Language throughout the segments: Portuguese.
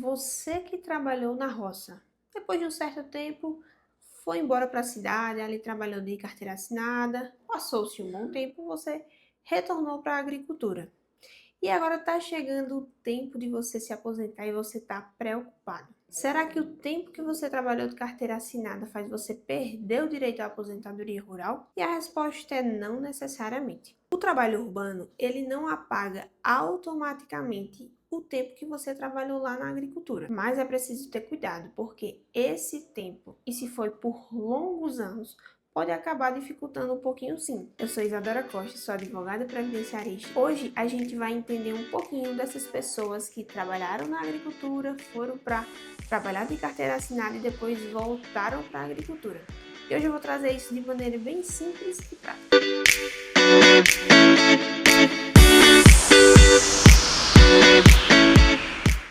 Você que trabalhou na roça, depois de um certo tempo, foi embora para a cidade, ali trabalhou de carteira assinada, passou-se um bom tempo, você retornou para a agricultura. E agora está chegando o tempo de você se aposentar e você está preocupado. Será que o tempo que você trabalhou de carteira assinada faz você perder o direito à aposentadoria rural? E a resposta é não necessariamente. O trabalho urbano, ele não apaga automaticamente o tempo que você trabalhou lá na agricultura. Mas é preciso ter cuidado, porque esse tempo, e se foi por longos anos, pode acabar dificultando um pouquinho sim. Eu sou Isadora Costa, sou advogada previdenciarista. Hoje a gente vai entender um pouquinho dessas pessoas que trabalharam na agricultura, foram para trabalhar de carteira assinada e depois voltaram para a agricultura. E hoje eu vou trazer isso de maneira bem simples e prática.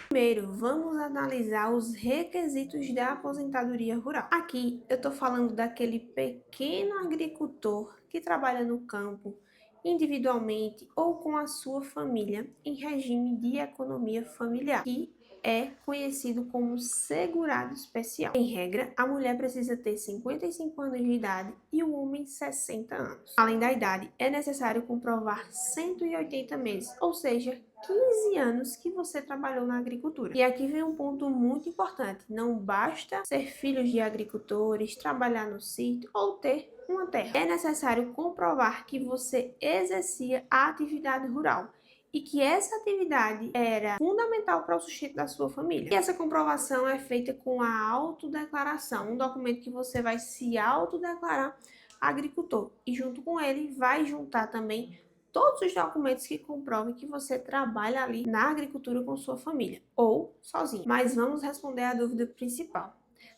Primeiro, vamos analisar os requisitos da aposentadoria rural. Aqui eu estou falando daquele pequeno agricultor que trabalha no campo, individualmente ou com a sua família, em regime de economia familiar, que é conhecido como segurado especial. Em regra, a mulher precisa ter 55 anos de idade e o homem 60 anos. Além da idade, é necessário comprovar 180 meses, ou seja, 15 anos que você trabalhou na agricultura. E aqui vem um ponto muito importante: não basta ser filho de agricultores, trabalhar no sítio ou ter uma terra. É necessário comprovar que você exercia a atividade rural e que essa atividade era fundamental para o sustento da sua família. E essa comprovação é feita com a autodeclaração, um documento que você vai se autodeclarar agricultor e junto com ele vai juntar também todos os documentos que comprovem que você trabalha ali na agricultura com sua família ou sozinho. Mas vamos responder a dúvida principal.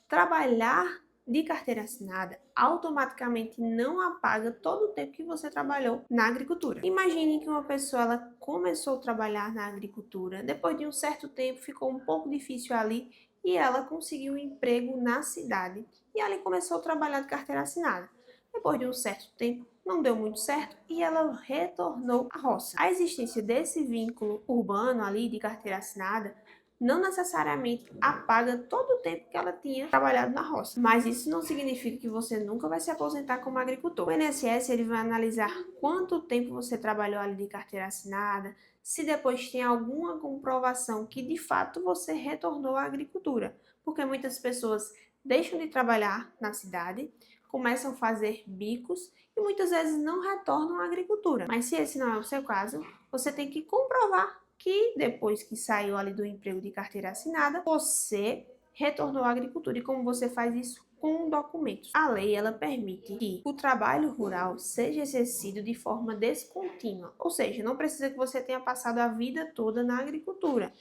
Trabalhar de carteira assinada automaticamente não apaga todo o tempo que você trabalhou na agricultura. Imagine que uma pessoa ela começou a trabalhar na agricultura, depois de um certo tempo ficou um pouco difícil ali e ela conseguiu um emprego na cidade e ali começou a trabalhar de carteira assinada. Depois de um certo tempo, não deu muito certo e ela retornou à roça. A existência desse vínculo urbano ali de carteira assinada não necessariamente apaga todo o tempo que ela tinha trabalhado na roça. Mas isso não significa que você nunca vai se aposentar como agricultor. O INSS ele vai analisar quanto tempo você trabalhou ali de carteira assinada, se depois tem alguma comprovação que de fato você retornou à agricultura. Porque muitas pessoas deixam de trabalhar na cidade, começam a fazer bicos e muitas vezes não retornam à agricultura. Mas se esse não é o seu caso, você tem que comprovar que depois que saiu ali do emprego de carteira assinada, você retornou à agricultura. E como você faz isso? Com documentos. A lei ela permite que o trabalho rural seja exercido de forma descontínua, ou seja, não precisa que você tenha passado a vida toda na agricultura.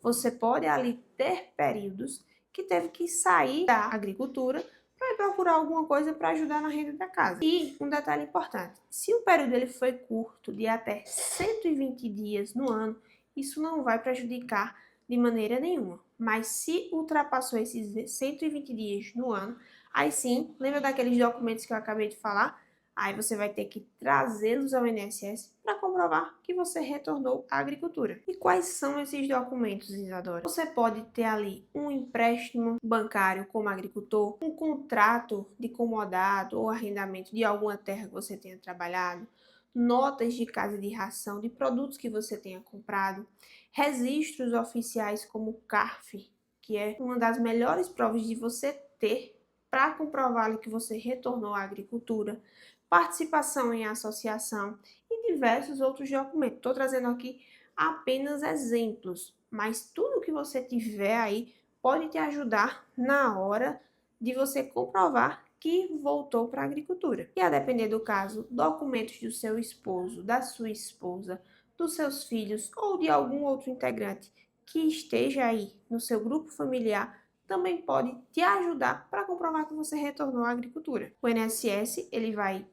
Você pode ali ter períodos que teve que sair da agricultura para procurar alguma coisa para ajudar na renda da casa. E um detalhe importante: se o período ele foi curto, de até 120 dias no ano, isso não vai prejudicar de maneira nenhuma. Mas se ultrapassou esses 120 dias no ano, aí sim, lembra daqueles documentos que eu acabei de falar? Aí você vai ter que trazê-los ao INSS para comprovar que você retornou à agricultura. E quais são esses documentos, Isadora? Você pode ter ali um empréstimo bancário como agricultor, um contrato de comodado ou arrendamento de alguma terra que você tenha trabalhado, notas de casa de ração de produtos que você tenha comprado, registros oficiais como o CARF, que é uma das melhores provas de você ter para comprovar que você retornou à agricultura, participação em associação e diversos outros documentos. Estou trazendo aqui apenas exemplos, mas tudo que você tiver aí pode te ajudar na hora de você comprovar que voltou para a agricultura. E a depender do caso, documentos do seu esposo, da sua esposa, dos seus filhos ou de algum outro integrante que esteja aí no seu grupo familiar também pode te ajudar para comprovar que você retornou à agricultura. O INSS ele vai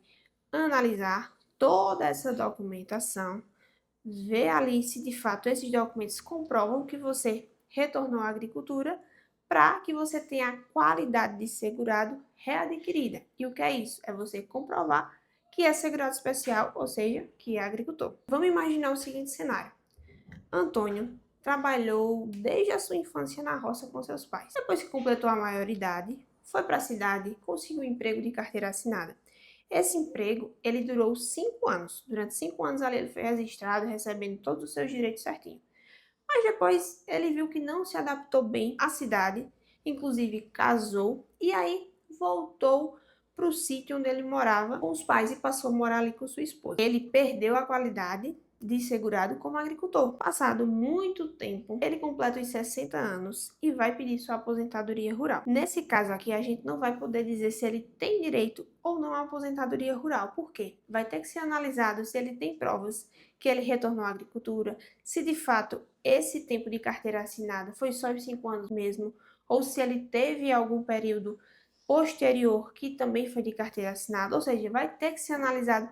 analisar toda essa documentação, ver ali se de fato esses documentos comprovam que você retornou à agricultura para que você tenha a qualidade de segurado readquirida. E o que é isso? É você comprovar que é segurado especial, ou seja, que é agricultor. Vamos imaginar o seguinte cenário: Antônio trabalhou desde a sua infância na roça com seus pais. Depois que completou a maioridade, foi para a cidade e conseguiu um emprego de carteira assinada. Esse emprego, ele durou 5 anos. Durante 5 anos ali ele foi registrado, recebendo todos os seus direitos certinho. Mas depois ele viu que não se adaptou bem à cidade, inclusive casou e aí voltou para o sítio onde ele morava com os pais e passou a morar ali com sua esposa. Ele perdeu a qualidade de segurado como agricultor. Passado muito tempo, ele completa os 60 anos e vai pedir sua aposentadoria rural. Nesse caso aqui, a gente não vai poder dizer se ele tem direito ou não à aposentadoria rural. Por quê? Vai ter que ser analisado se ele tem provas que ele retornou à agricultura, se de fato esse tempo de carteira assinada foi só os 5 anos mesmo, ou se ele teve algum período posterior que também foi de carteira assinada, ou seja, vai ter que ser analisado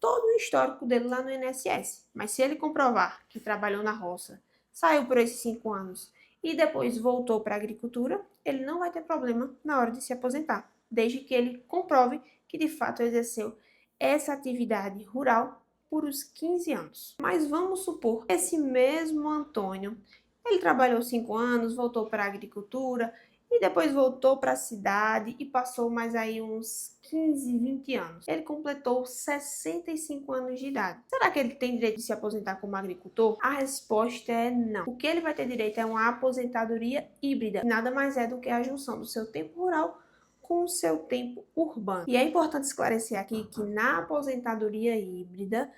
todo o histórico dele lá no INSS. Mas se ele comprovar que trabalhou na roça, saiu por esses 5 anos e depois voltou para a agricultura, ele não vai ter problema na hora de se aposentar, desde que ele comprove que de fato exerceu essa atividade rural por uns 15 anos. Mas vamos supor que esse mesmo Antônio, ele trabalhou 5 anos, voltou para a agricultura e depois voltou para a cidade e passou mais aí uns 15, 20 anos. Ele completou 65 anos de idade. Será que ele tem direito de se aposentar como agricultor? A resposta é não. O que ele vai ter direito é uma aposentadoria híbrida, que nada mais é do que a junção do seu tempo rural com o seu tempo urbano. E é importante esclarecer aqui que na aposentadoria híbrida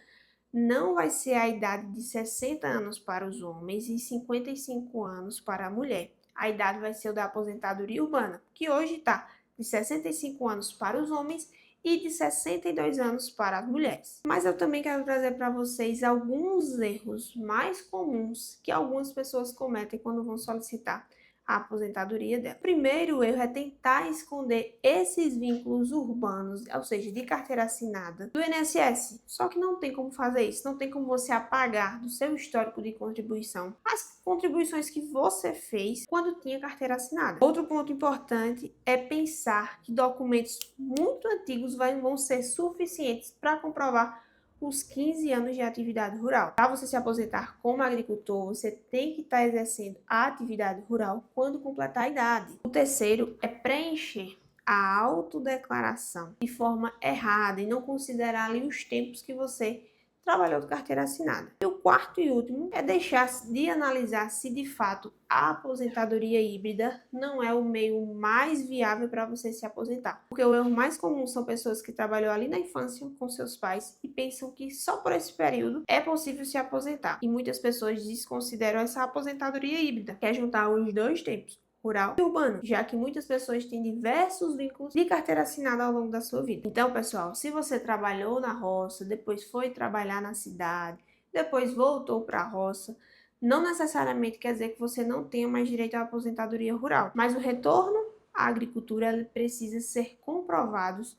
não vai ser a idade de 60 anos para os homens e 55 anos para a mulher. A idade vai ser o da aposentadoria urbana, que hoje está de 65 anos para os homens e de 62 anos para as mulheres. Mas eu também quero trazer para vocês alguns erros mais comuns que algumas pessoas cometem quando vão solicitar a aposentadoria dela. O primeiro erro é tentar esconder esses vínculos urbanos, ou seja, de carteira assinada, do INSS. Só que não tem como fazer isso, não tem como você apagar do seu histórico de contribuição as contribuições que você fez quando tinha carteira assinada. Outro ponto importante é pensar que documentos muito antigos vão ser suficientes para comprovar os 15 anos de atividade rural. Para você se aposentar como agricultor, você tem que estar exercendo a atividade rural quando completar a idade. O terceiro é preencher a autodeclaração de forma errada e não considerar ali os tempos que você trabalhou de carteira assinada. E o quarto e último é deixar de analisar se de fato a aposentadoria híbrida não é o meio mais viável para você se aposentar. Porque o erro mais comum são pessoas que trabalham ali na infância com seus pais e pensam que só por esse período é possível se aposentar. E muitas pessoas desconsideram essa aposentadoria híbrida, que é juntar os dois tempos, rural e urbano, já que muitas pessoas têm diversos vínculos de carteira assinada ao longo da sua vida. Então, pessoal, se você trabalhou na roça, depois foi trabalhar na cidade, depois voltou para a roça, não necessariamente quer dizer que você não tenha mais direito à aposentadoria rural, mas o retorno à agricultura precisa ser comprovados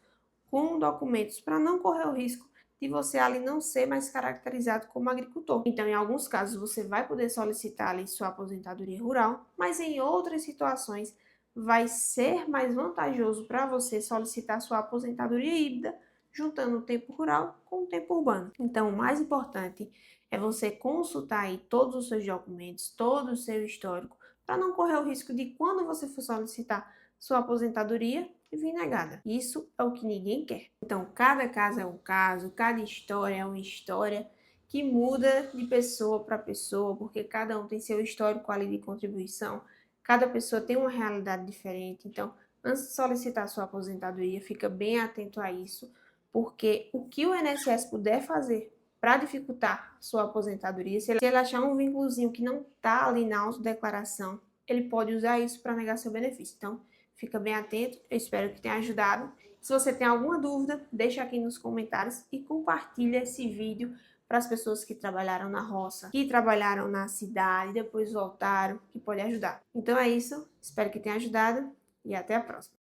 com documentos para não correr o risco de você ali não ser mais caracterizado como agricultor. Então, em alguns casos, você vai poder solicitar ali sua aposentadoria rural, mas em outras situações vai ser mais vantajoso para você solicitar sua aposentadoria híbrida, juntando o tempo rural com o tempo urbano. Então, o mais importante é você consultar aí todos os seus documentos, todo o seu histórico, para não correr o risco de quando você for solicitar sua aposentadoria e vir negada. Isso é o que ninguém quer. Então, cada caso é um caso, cada história é uma história que muda de pessoa para pessoa, porque cada um tem seu histórico ali de contribuição, cada pessoa tem uma realidade diferente. Então, antes de solicitar sua aposentadoria, fica bem atento a isso, porque o que o INSS puder fazer para dificultar sua aposentadoria, se ele achar um vínculozinho que não está ali na autodeclaração, ele pode usar isso para negar seu benefício. Então, fica bem atento, eu espero que tenha ajudado. Se você tem alguma dúvida, deixa aqui nos comentários e compartilha esse vídeo para as pessoas que trabalharam na roça, que trabalharam na cidade, depois voltaram, que pode ajudar. Então é isso, espero que tenha ajudado e até a próxima.